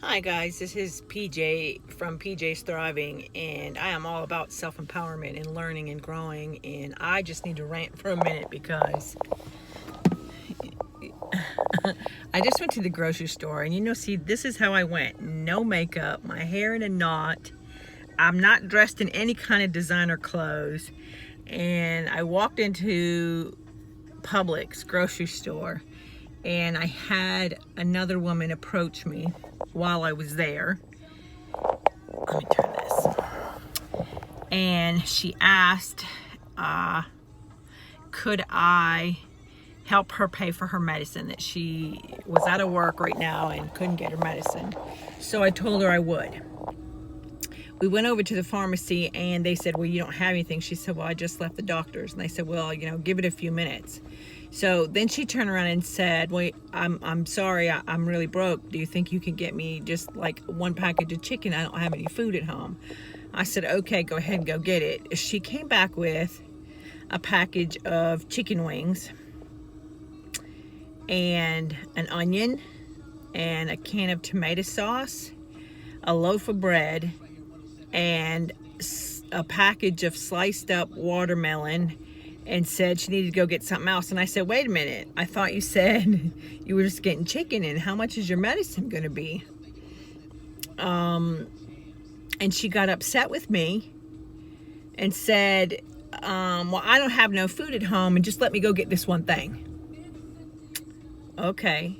Hi guys, this is PJ from PJ's Thriving, and I am all about self-empowerment and learning and growing, and I just need to rant for a minute because I just went to the grocery store, and see, this is how I went. No makeup, my hair in a knot. I'm not dressed in any kind of designer clothes, and I walked into Publix grocery store, and I had another woman approach me while I was there. Let me turn this. And she asked, could I help her pay for her medicine, that she was out of work right now and couldn't get her medicine. So I told her I would. We went over to the pharmacy and they said, well, you don't have anything. She said, well, I just left the doctor's. And they said, well, give it a few minutes. So then she turned around and said, well, I'm sorry, I'm really broke. Do you think you can get me just like one package of chicken? I don't have any food at home. I said, okay, go ahead and go get it. She came back with a package of chicken wings and an onion and a can of tomato sauce, a loaf of bread, and a package of sliced up watermelon, and said she needed to go get something else. And I said, wait a minute, I thought you said you were just getting chicken, and how much is your medicine going to be? And she got upset with me and said, well, I don't have no food at home, and just let me go get this one thing. Okay.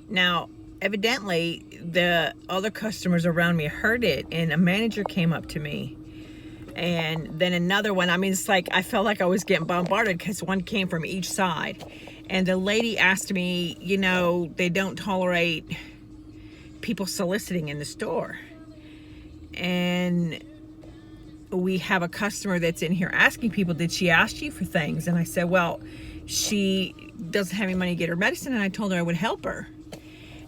Now, evidently, the other customers around me heard it, and a manager came up to me. And then another one. I mean, it's like I felt like I was getting bombarded because one came from each side. And the lady asked me, they don't tolerate people soliciting in the store. And we have a customer that's in here asking people, did she ask you for things? And I said, well, she doesn't have any money to get her medicine, and I told her I would help her.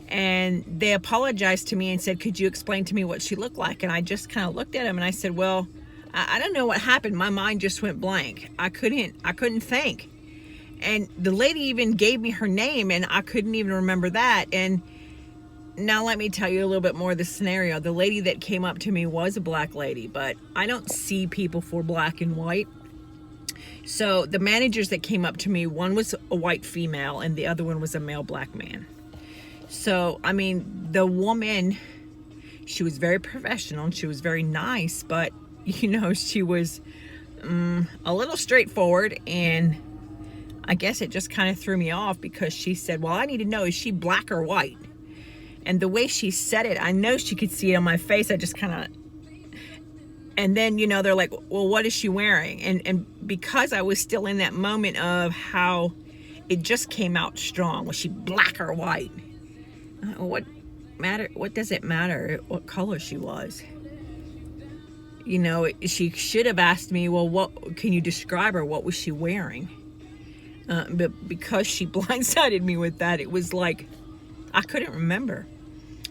And they apologized to me and said, could you explain to me what she looked like? And I just kind of looked at him and I said, well, I don't know what happened. My mind just went blank. I couldn't think. And the lady even gave me her name, and I couldn't even remember that. And now let me tell you a little bit more of the scenario. The lady that came up to me was a black lady, but I don't see people for black and white. So the managers that came up to me, one was a white female and the other one was a male black man. So, I mean, the woman, she was very professional and she was very nice, but, she was a little straightforward, and I guess it just kind of threw me off because she said, well, I need to know, is she black or white? And the way she said it, I know she could see it on my face. I just kind of, and then, they're like, well, what is she wearing? And because I was still in that moment of how it just came out strong, was she black or white? What does it matter what color she was? She should have asked me, well, what can you describe her? What was she wearing? But because she blindsided me with that, it was like I couldn't remember.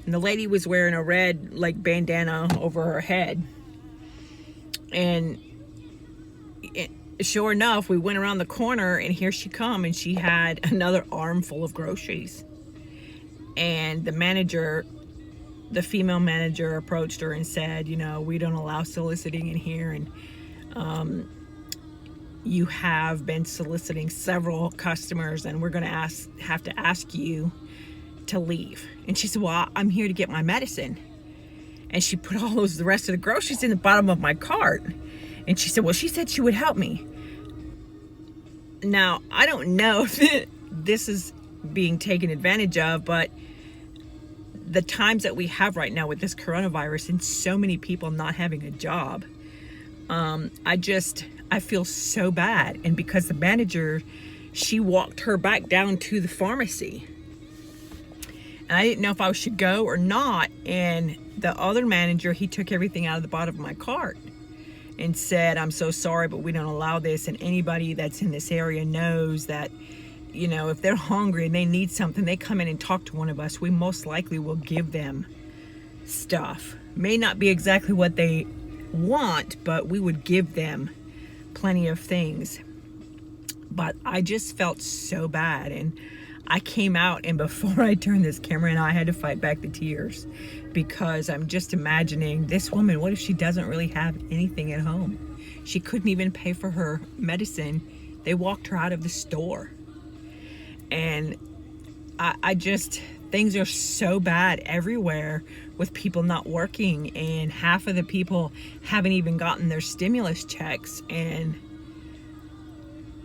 And the lady was wearing a red bandana over her head. And sure enough, we went around the corner and here she come, and she had another armful of groceries. And the female manager approached her and said, we don't allow soliciting in here, and you have been soliciting several customers, and we're going to have to ask you to leave. And she said, well, I'm here to get my medicine. And she put the rest of the groceries in the bottom of my cart. And she said, well, she said she would help me. Now, I don't know if this is being taken advantage of, but the times that we have right now with this coronavirus and so many people not having a job, I feel so bad. And because the manager, she walked her back down to the pharmacy, and I didn't know if I should go or not. And the other manager, he took everything out of the bottom of my cart and said, I'm so sorry, but we don't allow this. And anybody that's in this area knows that, if they're hungry and they need something, they come in and talk to one of us. We most likely will give them stuff. May not be exactly what they want, but we would give them plenty of things. But I just felt so bad. And I came out, and before I turned this camera in, I had to fight back the tears, because I'm just imagining this woman. What if she doesn't really have anything at home? She couldn't even pay for her medicine. They walked her out of the store. And I just, things are so bad everywhere with people not working, and half of the people haven't even gotten their stimulus checks. And,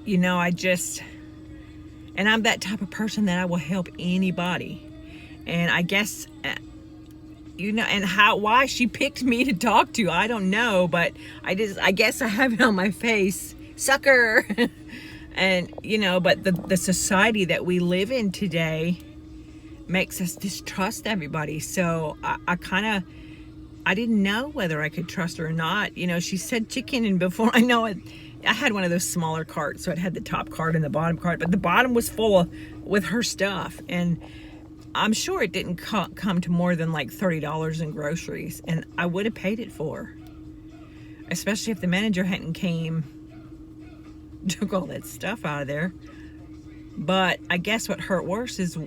you know, and I'm that type of person that I will help anybody. And I guess, you know, and why she picked me to talk to, I don't know, but I guess I have it on my face, sucker. And, you know, but the society that we live in today makes us distrust everybody. So I didn't know whether I could trust her or not. You know, she said chicken, and before I know it, I had one of those smaller carts, so it had the top cart and the bottom cart, but the bottom was full with her stuff. And I'm sure it didn't come to more than like $30 in groceries, and I would have paid it for, especially if the manager hadn't took all that stuff out of there. But I guess what hurt worse is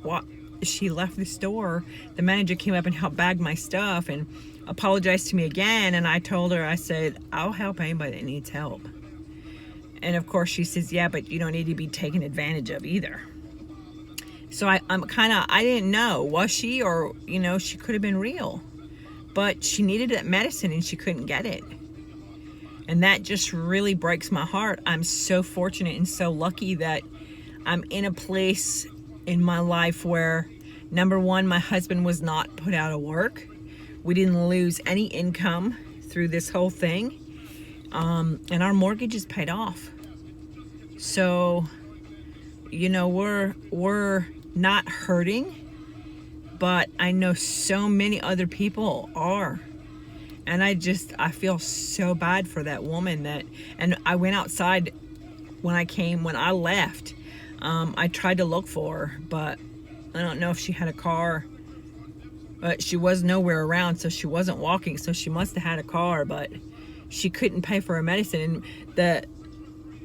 what she left the store. The manager came up and helped bag my stuff and apologized to me again, and I told her, I said, I'll help anybody that needs help. And of course she says, yeah, but you don't need to be taken advantage of either. So I didn't know, was she, or, you know, she could have been real, but she needed that medicine and she couldn't get it. And that just really breaks my heart. I'm so fortunate and so lucky that I'm in a place in my life where, number one, my husband was not put out of work. We didn't lose any income through this whole thing. And our mortgage is paid off. So, you know, we're not hurting, but I know so many other people are. And I feel so bad for that woman and I went outside when I left. I tried to look for her, but I don't know if she had a car. But she was nowhere around, so she wasn't walking, so she must have had a car, but she couldn't pay for her medicine. And the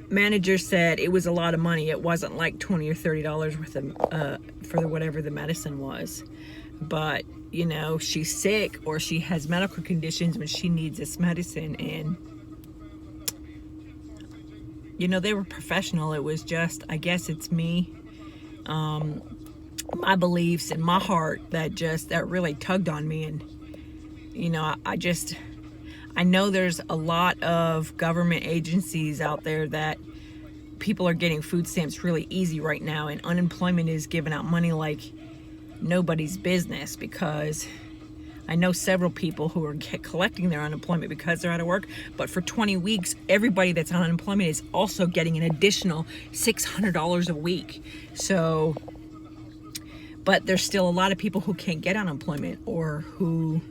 manager said it was a lot of money. It wasn't like $20 or $30 worth of for whatever the medicine was. But, you know, she's sick or she has medical conditions when she needs this medicine. And, you know, they were professional. It was just, I guess it's me. My beliefs and my heart that really tugged on me. And, you know, I know there's a lot of government agencies out there that people are getting food stamps really easy right now, and unemployment is giving out money like nobody's business, because I know several people who are collecting their unemployment because they're out of work, but for 20 weeks, everybody that's on unemployment is also getting an additional $600 a week. So, but there's still a lot of people who can't get unemployment, or who,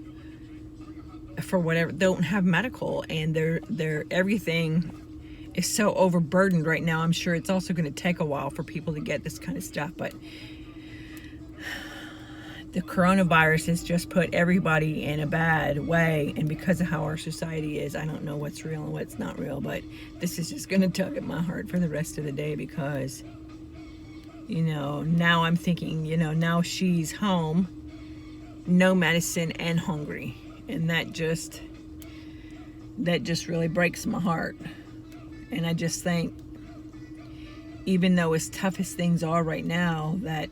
for whatever, don't have medical, and their everything is so overburdened right now. I'm sure it's also going to take a while for people to get this kind of stuff, but the coronavirus has just put everybody in a bad way, and because of how our society is, I don't know what's real and what's not real, but this is just going to tug at my heart for the rest of the day, because, you know, now I'm thinking, you know, now she's home, no medicine, and hungry, and that just really breaks my heart. And I just think, even though as tough as things are right now, that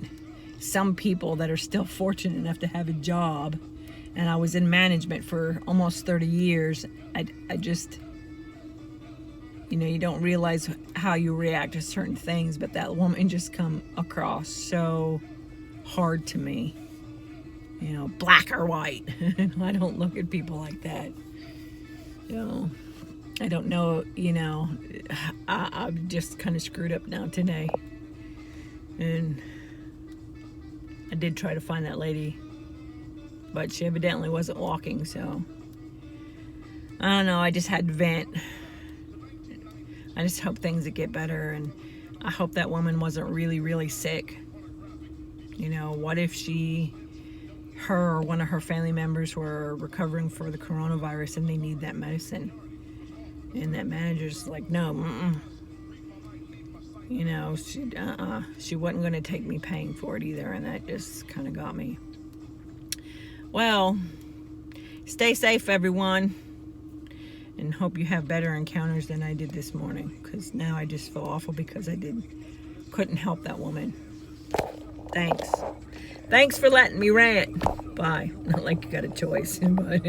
some people that are still fortunate enough to have a job, and I was in management for almost 30 years, I just, you know, you don't realize how you react to certain things, but that woman just come across so hard to me. You know, black or white. I don't look at people like that. You know, I don't know, you know, I'm just kind of screwed up now today. And I did try to find that lady, but she evidently wasn't walking, so I don't know, I just had to vent. I just hope things would get better, and I hope that woman wasn't really, really sick. You know, what if her or one of her family members were recovering for the coronavirus and they need that medicine, and that manager's like, no, You know, she wasn't going to take me paying for it either, and that just kind of got me. Well, stay safe, everyone, and hope you have better encounters than I did this morning, because now I just feel awful because I couldn't help that woman. Thanks for letting me rant. Bye. Not like you got a choice, but